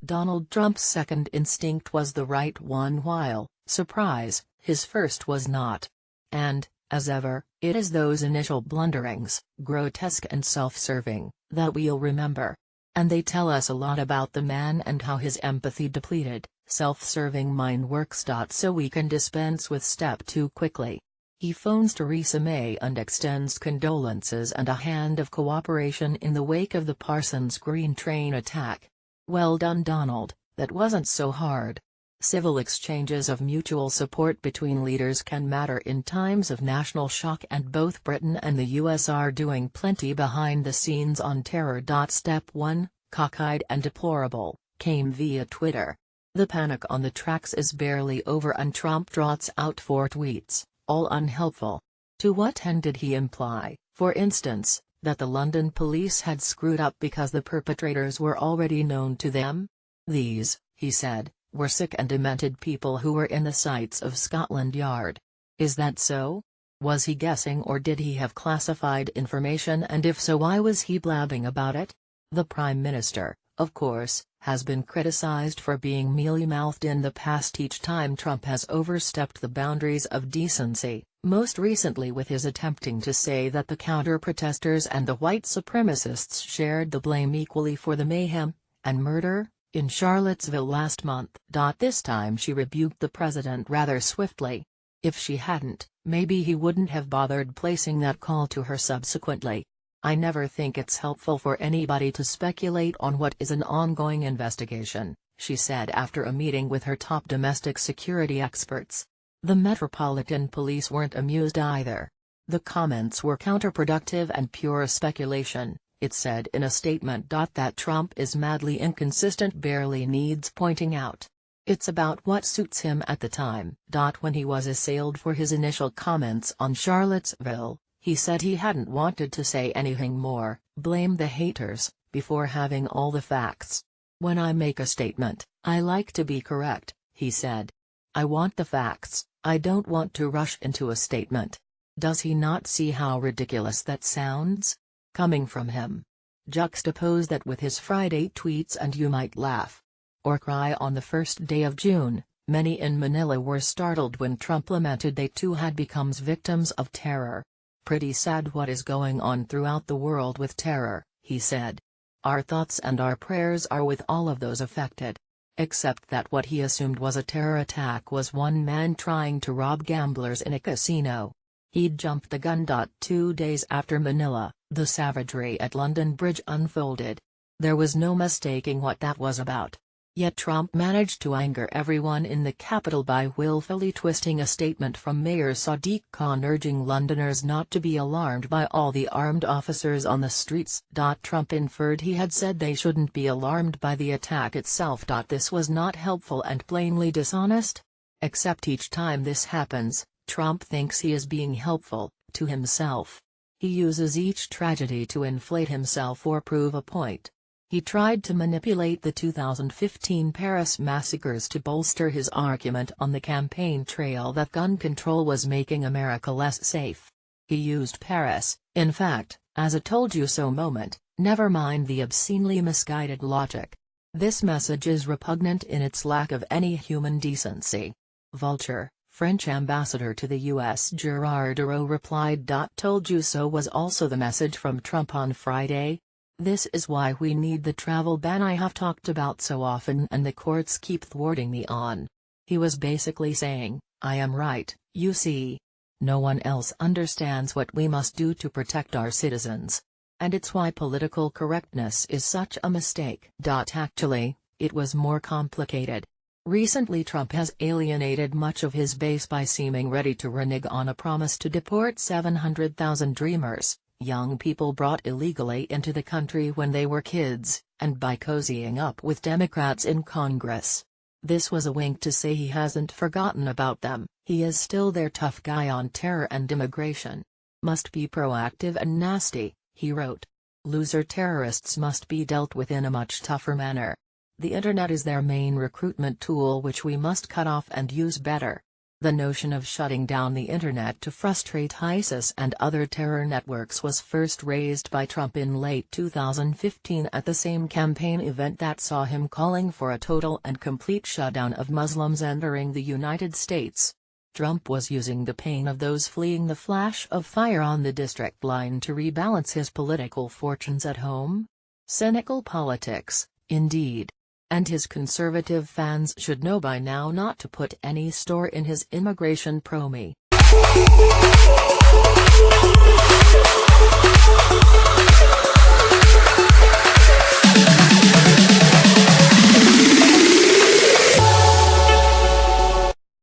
Donald Trump's second instinct was the right one while, surprise, his first was not. And, as ever, it is those initial blunderings, grotesque and self-serving, that we'll remember. And they tell us a lot about the man and how his empathy-depleted, self-serving mind works. So we can dispense with step 2 quickly. He phones Theresa May and extends condolences and a hand of cooperation in the wake of the Parsons Green train attack. Well done, Donald, that wasn't so hard. Civil exchanges of mutual support between leaders can matter in times of national shock, and both Britain and the US are doing plenty behind the scenes on terror. Step 1, cockeyed and deplorable, came via Twitter. The panic on the tracks is barely over and Trump trots out 4 tweets, all unhelpful. To what end did he imply, for instance, that the London police had screwed up because the perpetrators were already known to them? These, he said, were sick and demented people who were in the sights of Scotland Yard. Is that so? Was he guessing, or did he have classified information, and if so, why was he blabbing about it? The Prime Minister, of course, has been criticized for being mealy-mouthed in the past each time Trump has overstepped the boundaries of decency, most recently with his attempting to say that the counter-protesters and the white supremacists shared the blame equally for the mayhem and murder in Charlottesville last month. This time she rebuked the president rather swiftly. If she hadn't, maybe he wouldn't have bothered placing that call to her subsequently. I never think it's helpful for anybody to speculate on what is an ongoing investigation, she said after a meeting with her top domestic security experts. The Metropolitan Police weren't amused either. The comments were counterproductive and pure speculation, it said in a statement. That Trump is madly inconsistent barely needs pointing out. It's about what suits him at the time. When he was assailed for his initial comments on Charlottesville, he said he hadn't wanted to say anything more, blame the haters, before having all the facts. When I make a statement, I like to be correct, he said. I want the facts, I don't want to rush into a statement. Does he not see how ridiculous that sounds? Coming from him. Juxtapose that with his Friday tweets and you might laugh or cry. On the first day of June, many in Manila were startled when Trump lamented they too had become victims of terror. Pretty sad what is going on throughout the world with terror, he said. Our thoughts and our prayers are with all of those affected. Except that what he assumed was a terror attack was one man trying to rob gamblers in a casino. He'd jumped the gun. 2 days after Manila, the savagery at London Bridge unfolded. There was no mistaking what that was about. Yet Trump managed to anger everyone in the capital by willfully twisting a statement from Mayor Sadiq Khan urging Londoners not to be alarmed by all the armed officers on the streets. Trump inferred he had said they shouldn't be alarmed by the attack itself. This was not helpful and plainly dishonest. Except each time this happens, Trump thinks he is being helpful, to himself. He uses each tragedy to inflate himself or prove a point. He tried to manipulate the 2015 Paris massacres to bolster his argument on the campaign trail that gun control was making America less safe. He used Paris, in fact, as a told-you-so moment, never mind the obscenely misguided logic. This message is repugnant in its lack of any human decency. Vulture, French ambassador to the U.S. Gerard Darreau replied. Told you so was also the message from Trump on Friday. This is why we need the travel ban I have talked about so often and the courts keep thwarting me on. He was basically saying, I am right, you see. No one else understands what we must do to protect our citizens. And it's why political correctness is such a mistake. Actually, it was more complicated. Recently Trump has alienated much of his base by seeming ready to renege on a promise to deport 700,000 Dreamers, young people brought illegally into the country when they were kids, and by cozying up with Democrats in Congress. This was a wink to say he hasn't forgotten about them, he is still their tough guy on terror and immigration. Must be proactive and nasty, he wrote. Loser terrorists must be dealt with in a much tougher manner. The internet is their main recruitment tool which we must cut off and use better. The notion of shutting down the Internet to frustrate ISIS and other terror networks was first raised by Trump in late 2015 at the same campaign event that saw him calling for a total and complete shutdown of Muslims entering the United States. Trump was using the pain of those fleeing the flash of fire on the district line to rebalance his political fortunes at home. Cynical politics, indeed. And his conservative fans should know by now not to put any store in his immigration promise.